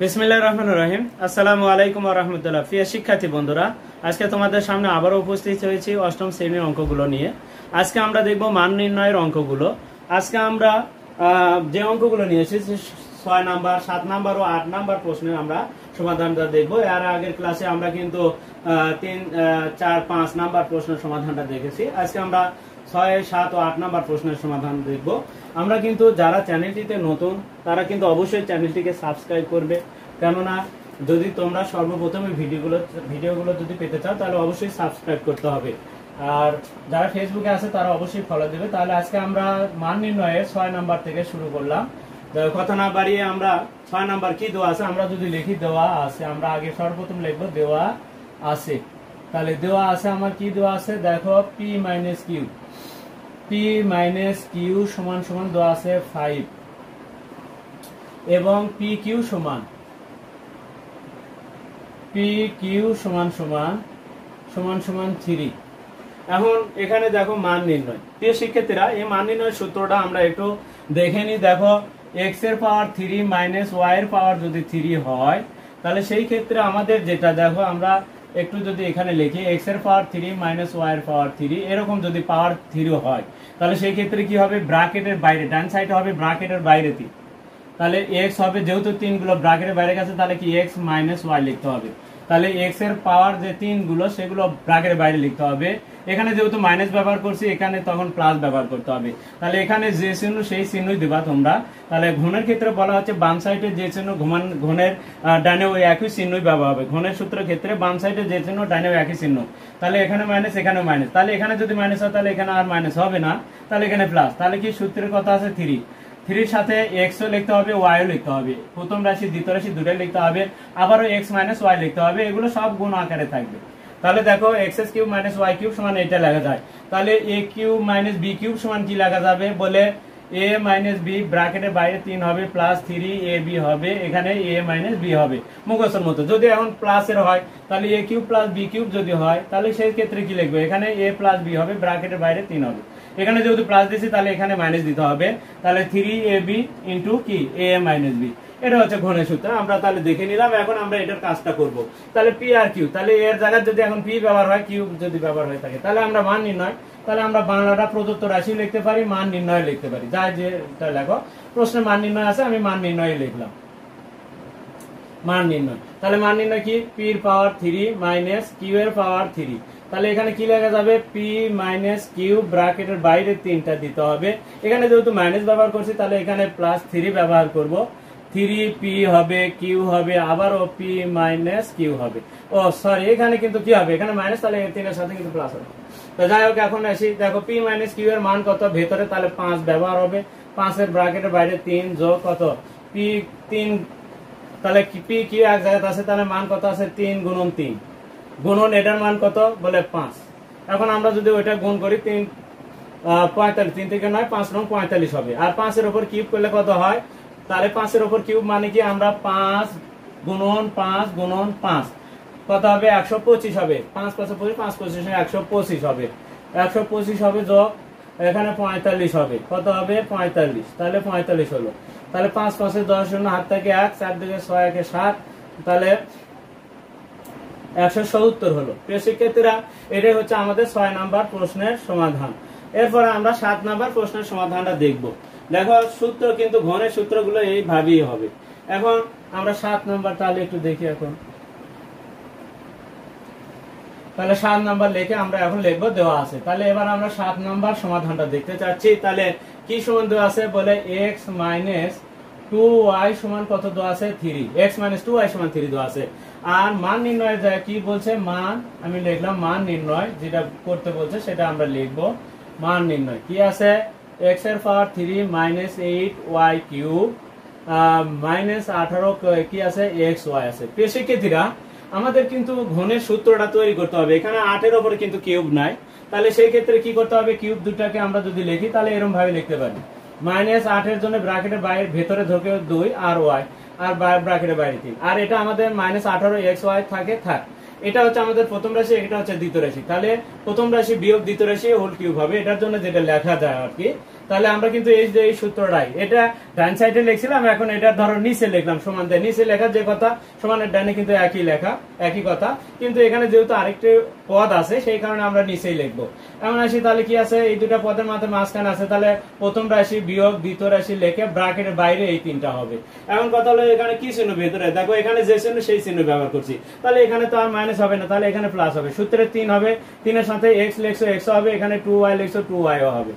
বিসমিল্লাহির রহমানির রহিম। আসসালামু আলাইকুম ওয়া রাহমাতুল্লাহ। প্রিয় শিক্ষার্থী বন্ধুরা, আজকে তোমাদের সামনে আবারও উপস্থিত হয়েছি অষ্টম শ্রেণীর অঙ্কগুলো নিয়ে। আজকে আমরা দেখব মান নির্ণয়ের অঙ্কগুলো। আজকে আমরা যে অঙ্কগুলো নিয়ে এসেছি 6 নাম্বার, 7 নাম্বার ও 8 নাম্বার প্রশ্নের আমরা সমাধানটা দেখব। এর আগের ক্লাসে আমরা কিন্তু 3, 4, 5 নাম্বার প্রশ্নের সমাধানটা দেখেছি। আজকে আমরা 6, 7 ও 8 নাম্বার প্রশ্নের সমাধান দেখব। আমরা কিন্তু যারা চ্যানেলটিতে নতুন তারা কিন্তু অবশ্যই চ্যানেলটিকে সাবস্ক্রাইব করবে, কেননা যদি তোমরা সর্বপ্রথমে ভিডিওগুলো যদি পেতে চাও তাহলে অবশ্যই সাবস্ক্রাইব করতে হবে। আর যারা ফেসবুকে আছে তারা অবশ্যই ফলো দেবে। তাহলে আজকে আমরা মান নির্ণয়ের 6 নাম্বার থেকে শুরু করলাম। কথা না বাড়িয়ে আমরা 6 নাম্বার কি দেওয়া আছে আমরা যদি লিখি দেওয়া আছে, আমরা আগে সর্বপ্রথম লিখবো দেওয়া আছে। তাহলে দেওয়া আছে আমার কি দেওয়া আছে, দেখো পি মাইনাস কিউ সমান সমান দেওয়া আছে 5 এবং পি কিউ সমান 3। এখন এখানে দেখো মান নির্ণয়। প্রিয় শিক্ষার্থীরা, এই মান নির্ণয়ের সূত্রটা আমরা একটু দেখে নিই। দেখো x এর পাওয়ার 3 মাইনাস y এর পাওয়ার যদি 3 হয় তাহলে সেই ক্ষেত্রে আমাদের যেটা, দেখো আমরা একটু যদি এখানে লিখি x এর পাওয়ার 3 মাইনাস y এর পাওয়ার 3, এরকম যদি পাওয়ার 3 হয় তাহলে সেই ক্ষেত্রে কি হবে, ব্র্যাকেটের বাইরে ডান সাইডে হবে ব্র্যাকেটের বাইরে 3। তাহলে x হবে, যেহেতু 3 গুলো ব্র্যাকেটের বাইরে গেছে তাহলে কি x মাইনাস y লিখতে হবে। তাহলে x এর পাওয়ার যে 3 গুলো সেগুলো ব্র্যাকেটের বাইরে লিখতে হবে। এখানে যেহেতু মাইনাস ব্যবহার করছি এখানে তখন প্লাস ব্যবহার করতে হবে। তাহলে এখানে যে চিহ্ন সেই চিহ্নই দিবা তোমরা। তাহলে ঘনের ক্ষেত্রে বলা হচ্ছে বাম সাইডে যে চিহ্ন ঘনের ডানে ওই একই চিহ্নই ব্যবহার হবে। ঘনের সূত্রের ক্ষেত্রে বাম সাইডে যে চিহ্ন ডানে একই চিহ্ন। তাহলে এখানে মাইনাস এখানে মাইনাস, তাহলে এখানে যদি মাইনাস হয় তাহলে এখানে আর মাইনাস হবে না, তাহলে এখানে প্লাস। তাহলে কি সূত্রের কথা আছে 3 সাথে x ও লিখতে হবে, y ও লিখতে হবে। প্রথম রাশি দ্বিতীয় রাশি দুটোই লিখতে হবে, আবারও x মাইনাস y লিখতে হবে। এগুলো সব গুণ আকারে থাকবে। তাহলে দেখো x³ মাইনাস y³ সমান এটা লেখা যায়। তাহলে a³ মাইনাস b³ সমান কি লেখা যাবে বলে a মাইনাস b ব্র্যাকেটের বাইরে 3 হবে প্লাস 3ab হবে, এখানে a মাইনাস b হবে মুখস্থের মতো। যদি এখন প্লাসের হয় তাহলে a³ প্লাস b³ যদি হয় তাহলে সেই ক্ষেত্রে কি লিখবো, এখানে a প্লাস b হবে, ব্র্যাকেটের বাইরে 3 হবে। এখানে যেহেতু প্লাস দিয়েছি তাহলে এখানে মাইনাস দিতে হবে। তাহলে 3ab ইন্টু কি a মাইনাস b, এটা হচ্ছে ঘনের সূত্র। আমরা তাহলে দেখে নিলাম। এখন আমরা এটার কাজটা করব। তাহলে পি আর কিউ, তাহলে এর জায়গায় যদি এখন পি ব্যবহার হয়, কিউ যদি ব্যবহার হয়ে থাকে তাহলে আমরা মান নির্ণয়, তাহলে আমরা বাংলাটা প্রদত্ত রাশি লিখতে পারি, মান নির্ণয় লিখতে পারি। যা যেটা লেখো, প্রশ্নে মান নির্ণয় আছে, আমি মান নির্ণয় লিখলাম মান নির্ণয়। তাহলে মান নির্ণয় কি, পি এর পাওয়ার 3 মাইনাস কিউ এর পাওয়ার 3। তাহলে এখানে কি লেখা যাবে, পি মাইনাস কিউ ব্র্যাকেটের বাইরে 3টা দিতে হবে। এখানে যেহেতু মাইনাস ব্যবহার করছি তাহলে এখানে প্লাস 3 ব্যবহার করব। 3p হবে, কিউ হবে, আবারও p মাইনাস কিউ হবে। ও সরি, এখানে কিন্তু কি হবে, এখানে মাইনাস, তাহলে 3 এর সাথে কিন্তু প্লাস হবে। তো যাই হোক, এখন আসি, দেখো p মাইনাস কিউ এর মান কত ভেতরে, তাহলে 5 ব্যবহার হবে। 5 এর ব্র্যাকেটের বাইরে 3 যোগ কত p 3, তাহলে p কিউ এক জায়গাতে আছে, তাহলে মান কত আছে 3 গুণন 3 গুণন এটার মান কত বলে 5। এখন আমরা যদি ওইটা গুণ করি 3 45, 3 থেকে 9 5 নং 45 হবে। আর 5 এর উপর কিউব করলে কত হয়, তাহলে 5 এর উপর কিউব মানে কি, আমরা 5 গুণন 5 কত হবে 125 হবে। 5 5 25, 5 25 125 হবে। 125 হবে যোগ এখানে 45 হবে, কত হবে 45। তাহলে 45 হলো। তাহলে 5 5 10 শূন্য, হাত থেকে 1, 4 থেকে 6, 1 7, তাহলে 170 হলো। প্রিয় শিক্ষার্থীরা, এটাই হচ্ছে আমাদের 6 নাম্বার প্রশ্নের সমাধান। এরপরে আমরা 7 নাম্বার প্রশ্নের সমাধানটা দেখব। দেখো সূত্র কিন্তু ঘনের সূত্রগুলো এইভাবেই হবে। এখন আমরা 7 নাম্বার তাহলে একটু দেখি। এখন তাহলে 7 নাম্বার লিখে আমরা এখন লিখবো দেওয়া আছে। তাহলে এবার আমরা 7 নাম্বার সমাধানটা দেখতে চাচ্ছি। তাহলে কি সমান দেওয়া আছে বলে x মাইনাস 2y সমান কত দেওয়া আছে 3, x মাইনাস 2y সমান 3 দেওয়া আছে। আর মান নির্ণয়ের যায় কি বলছে, মান আমি লিখলাম মান নির্ণয়, যেটা করতে বলছে সেটা আমরা লিখবো। মান নির্ণয় কি আছে, x এর পাওয়ার 3 মাইনাস 8y কিউব মাইনাস 18 কি আছে xy আছে। প্রিয় শিক্ষার্থীরা, আমাদের কিন্তু ঘনের সূত্রটা তৈরি করতে হবে। এখানে 8 এর উপরে কিন্তু কিউব নাই, তাহলে সেই ক্ষেত্রে কি করতে হবে, কিউব দুটাকে আমরা যদি লিখি তাহলে এরকম ভাবে লিখতে পারি। মাইনাস 8 এর জন্য ব্র্যাকেটের বাইরে ভেতরে ঢোকে 2 আর y, আর ব্র্যাকেটের বাইরে 3, আর এটা আমাদের মাইনাস 18 xy থাক। এটা হচ্ছে আমাদের প্রথম রাশি, এটা হচ্ছে দ্বিতীয় রাশি। তাহলে প্রথম রাশি বিয়োগ দ্বিতীয় রাশি হোল কিউব হবে। এটার জন্য যেটা লেখা যায় আর কি, তাহলে আমরা কিন্তু এই যে এই সূত্রটাই এটা ডান সাইডে লিখছিলাম, এখন এটা ধরো নিচে লিখলাম সমান দিয়ে, নিচে লেখা যে কথা সমানের ডানে কিন্তু একই লেখা একই কথা, কিন্তু এখানে যেহেতু আরেকটি পদ আছে সেই কারণে আমরা নিচেই লিখবো। এমন আসি তাহলে কি আছে, এই দুটা পদের মাঝখানে আছে, তাহলে প্রথম রাশি বিয়োগ দ্বিতীয় রাশি লিখে ব্র্যাকেটের বাইরে এই তিনটা হবে। এখন কথা হলো এখানে কি চিহ্ন ভেতরে, দেখো এখানে যে চিহ্ন সেই চিহ্ন ব্যবহার করছি, তাহলে এখানে তো আর মাইনাস হবে না, তাহলে এখানে প্লাস হবে। সূত্রে 3 হবে, 3 এর সাথে x লিখছো x হবে, এখানে 2y লিখছো 2y হবে।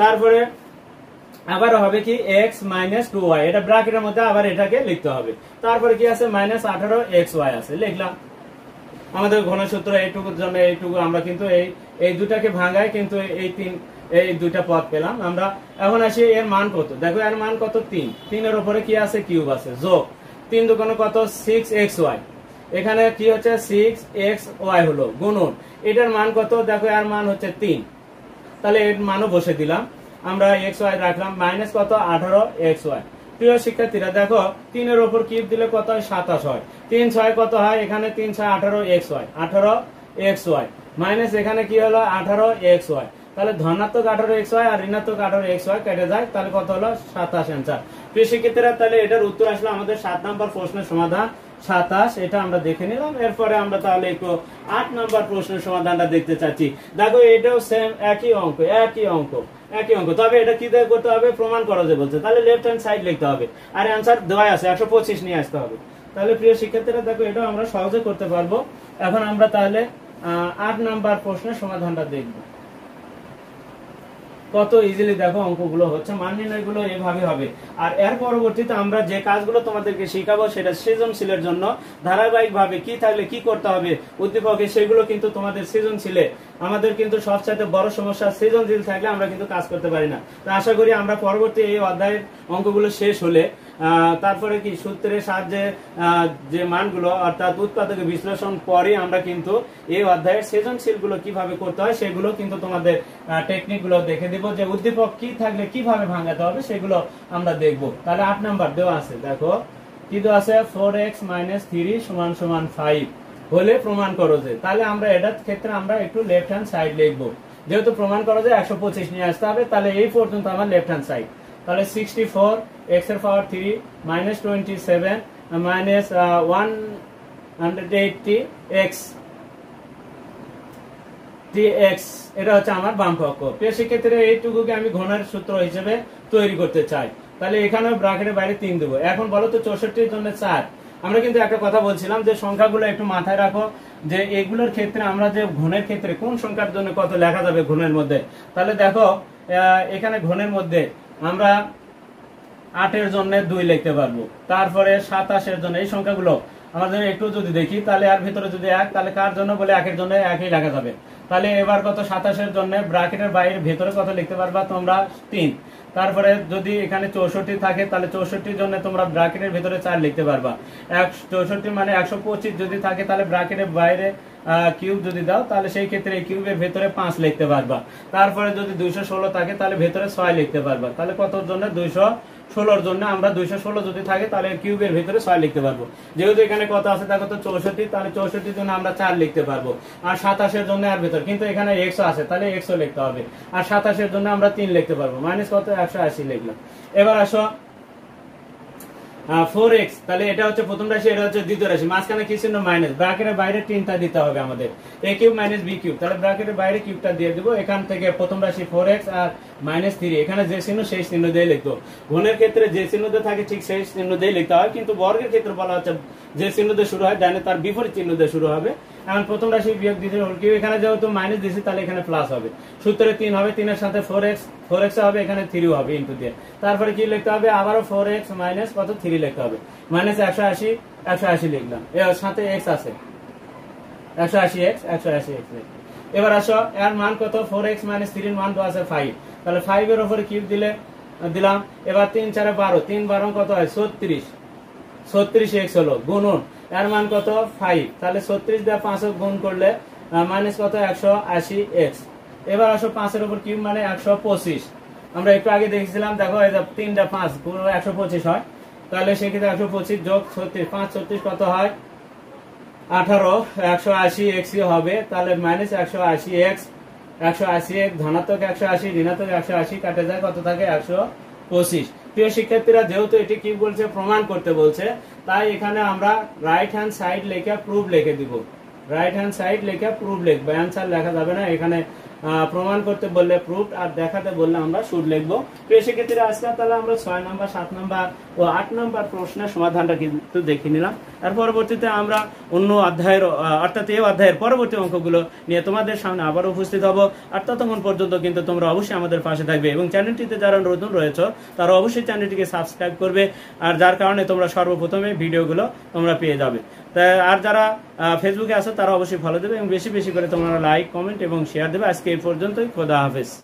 তারপরে আবার হবে কি x মাইনাস 2y, এটা ব্র্যাকেটের মধ্যে আবার এটাকে লিখতে হবে। তারপরে কি আছে মাইনাস 18xy আছে, লিখলাম। আমাদের ঘনসূত্র এইটুকুর জন্য এইটুকু আমরা কিন্তু এই দুটাকে ভাঙায় কিন্তু এই দুইটা পদ পেলাম আমরা। এখন আসি এর মান কত, দেখো এর মান কত 3, 3 এর উপরে কি আছে কিউব আছে, যোগ 3 দুগুণে কত 6xy, এখানে কি হচ্ছে 6xy হলো গুণন এটার মান কত, দেখো এর মান হচ্ছে 3, তাহলে এর মানও বসে দিলাম আমরা, xy রাখলাম মাইনাস কত 18xy। প্রিয় শিক্ষার্থীরা দেখো 3 এর উপর কিউব দিলে কত হয় 27 হয়, 3 6 কত হয়, এখানে 3 6 18xy, 18xy মাইনাস এখানে কি হলো 18xy, তাহলে ধনাত্মক 18xy আর ঋণাত্মক 18xy কেটে যায়, তাহলে কত হলো 27 অ্যান্সার। প্রিয় শিক্ষার্থীরা তাহলে এটার উত্তর আসলে আমাদের 7 নম্বর প্রশ্নের সমাধান 27, এটা আমরা দেখে নিলাম। এরপরে আমরা তাহলে একটু 8 নম্বর প্রশ্নের সমাধানটা দেখতে চাচ্ছি। দেখো এটাও সেম একই অঙ্ক একই অঙ্ক, তবে এটা কি দিয়ে করতে হবে, প্রমাণ করা যায় বলছে, তাহলে লেফট হ্যান্ড সাইড লিখতে হবে আর অ্যান্সার দেওয়া আছে 125 নিয়ে আসতে হবে। তাহলে প্রিয় শিক্ষার্থীরা দেখো এটাও আমরা সহজে করতে পারবো। এখন আমরা তাহলে 8 নম্বর প্রশ্নের সমাধানটা দেখব। কত ইজিলি দেখো অঙ্কগুলো হচ্ছে, মান নির্ণয়গুলো এভাবে হবে। আর এর পরবর্তীতে আমরা যে কাজগুলো তোমাদেরকে শেখাবো সেটা সৃজনশীলের জন্য ধারাবাহিকভাবে কি থাকলে কি করতে হবে উদ্দীপকে, সেগুলো কিন্তু তোমাদের সৃজনশীলে আমাদের কিন্তু সবচেয়ে বড় সমস্যা, সৃজনশীল থাকলে আমরা কিন্তু কাজ করতে পারি না। তো আশা করি আমরা পরবর্তী এই অধ্যায়ের অঙ্কগুলো শেষ হলে তারপরে কি সূত্রের সাহায্যে যে মানগুলো অর্থাৎ উৎপাদকের বিশ্লেষণ পরে আমরা কিন্তু এই অধ্যায়ের সৃজনশীল গুলো কিভাবে করতে হয় সেগুলো কিন্তু তোমাদের টেকনিক গুলো দেখে দিব, যে উদ্দীপক কি থাকলে কিভাবে ভাঙাতে হবে সেগুলো আমরা দেখব। তাহলে 8 নাম্বার দেওয়া আছে, দেখো কি দেওয়া আছে 4x - 3 = 5 হলে প্রমাণ করো যে, তাহলে আমরা এটার ক্ষেত্রে আমরা একটু লেফট হ্যান্ড সাইড লিখবো, যেহেতু প্রমাণ করো যে 125 নিয়ে আসতে হবে, তাহলে এই পর্যন্ত আমার লেফট হ্যান্ড সাইড, তাহলে 64 x এর পাওয়ার 3 - 27 - 180 x dx, এটা হচ্ছে আমার বাম পক্ষ। প্রিয় শিক্ষার্থীরা এইটুকুকে আমি ঘনের সূত্র হিসেবে তৈরি করতে চাই, তাহলে এখানে ব্র্যাকেটের বাইরে 3 দেবো। এখন বলো তো 64 জন্য 4, আমরা কিন্তু একটা কথা বলছিলাম যে সংখ্যাগুলো একটু মাথায় রাখো, যে এগুলোর ক্ষেত্রে আমরা যে ঘনের ক্ষেত্রে কোন সংখ্যার জন্য কত লেখা যাবে ঘনের মধ্যে। তাহলে দেখো এখানে ঘনের মধ্যে আমরা 8 এর জন্য 2 লিখতে পারবো, তারপরে 27 এর জন্য এই সংখ্যাগুলো আমাদের একটু যদি দেখি, তাহলে আর ভিতরে যদি 1, তাহলে কার জন্য বলে 1 এর জন্য 1ই লেখা যাবে। তাহলে এবার কত 27 এর জন্য ব্র্যাকেটের বাইরে ভেতরে কত লিখতে পারবা তোমরা 3, তারপরে যদি এখানে 64 থাকে তাহলে 64 জন্য তোমরা ব্র্যাকেটের ভিতরে 4 লিখতে পারবা। 64 মানে 125 যদি থাকে তাহলে ব্র্যাকেটের বাইরে কিউব যদি দাও তাহলে সেই ক্ষেত্রে এই কিউবের ভেতরে 5 লিখতে পারবা। তারপরে যদি 216 থাকে তাহলে ভেতরে 6 লিখতে পারবা। তাহলে কতর জন্য 216 জন্য আমরা 216 যদি থাকে তাহলে কিউবের ভিতরে 6 লিখতে পারবো। যেহেতু এখানে কত আছে দেখো তো 64, তাহলে 64 জন্য আমরা 4 লিখতে পারবো। আর 27 এর জন্য আর ভেতর কিন্তু এখানে x আছে, তাহলে x লিখতে হবে। আর 27 এর জন্য আমরা 3 লিখতে পারবো, মাইনাস কত 180 লিখলাম। এবার আসো 4x, তাহলে এটা হচ্ছে প্রথম রাশি, এটা হচ্ছে দ্বিতীয় রাশি, মাঝখানে কি চিহ্ন মাইনাস, ব্র্যাকেটের বাইরে 3টা দিতে হবে আমাদের, a কিউব - b কিউব, তাহলে ব্র্যাকেটের বাইরে কিউবটা দিয়ে দেবো। এখান থেকে প্রথম রাশি 4x আর -3, এখানে যে চিহ্ন সেই চিহ্ন দিয়ে লিখবো। গুণের ক্ষেত্রে যে চিহ্ন দিয়ে থাকে ঠিক সেই চিহ্ন দিয়ে লিখতে হয়, কিন্তু বর্গের ক্ষেত্রে বলা হচ্ছে যে চিহ্ন দিয়ে শুরু হয় ডানে তার বিপরীত চিহ্ন দিয়ে শুরু হবে। এখন প্রথম রাশি বিয়োগ দ্বিতীয় হোল কিউব, এখানে যেহেতু মাইনাস দিয়েছি তাহলে এখানে প্লাস হবে। সূত্রে 3 হবে, 3 এর সাথে 4x হবে, এখানে 3 হবে ইনটু দিয়ে, তারপরে কি লিখতে হবে আবারও 4x মাইনাস কত 3 লিখতে হবে, মাইনাস 180 লিখলাম, এর সাথে x আছে 180x এবার আসো এর মান কত 4x - 3 এর মান তো আছে 5, তাহলে 5 এর উপরে কিউব দিলাম। এবার 3 4 12, 3 12 কত হয় 36x হলো গুণন এর মান কত 5, তাহলে 36 দিয়ে 5 গুণ করলে মাইনাস কত 180x। এবার আসো 5 এর উপর কিউব মানে 125, আমরা একটু আগে দেখেছিলাম দেখো এই যে 3 টা 5 গুণ 125 হয়, তাহলে সেক্ষেত্রে 125 যোগ 36, 5 36 কত হয় 18, 180x হবে, তাহলে মাইনাস 180x 180 ধনাত্মক 180 ঋণাত্মক 180 কাটে যায়, কত থাকে 125। প্রিয় শিক্ষার্থীরা, যেহেতু এটি কি বলছে, প্রমাণ করতে বলছে, তাই এখানে আমরা রাইট হ্যান্ড সাইড লিখে প্রুফ লিখে দিব। রাইট হ্যান্ড সাইড লিখে প্রুফ লিখবো, অ্যান্সার লেখা যাবে না। এখানে প্রমাণ করতে বললে প্রুফ, আর দেখাতে বললে আমরা শুড লিখবো। প্রিয় শিক্ষার্থীরা, আজকে তাহলে আমরা 6 নম্বর, 7 নম্বর ও 8 নম্বর প্রশ্নের সমাধানটা কিন্তু দেখে নিলাম। আর পরবর্তীতে আমরা অন্য অধ্যায়ের অর্থাৎ এই অধ্যায়ের পরবর্তী অঙ্কগুলো নিয়ে তোমাদের সামনে আবার উপস্থিত হব। আর ততক্ষণ পর্যন্ত কিন্তু তোমরা অবশ্যই আমাদের পাশে থাকবে, এবং চ্যানেলটিতে যারা নতুন রয়েছে তারা অবশ্যই চ্যানেলটিকে সাবস্ক্রাইব করবে, আর যার কারণে তোমরা সর্বপ্রথমে ভিডিওগুলো তোমরা পেয়ে যাবে। আর যারা ফেসবুকে আছো তারা অবশ্যই ফলো দেবে, এবং বেশি বেশি করে তোমরা লাইক, কমেন্ট এবং শেয়ার দেবে। আজকে এই পর্যন্তই, খোদা হাফেজ।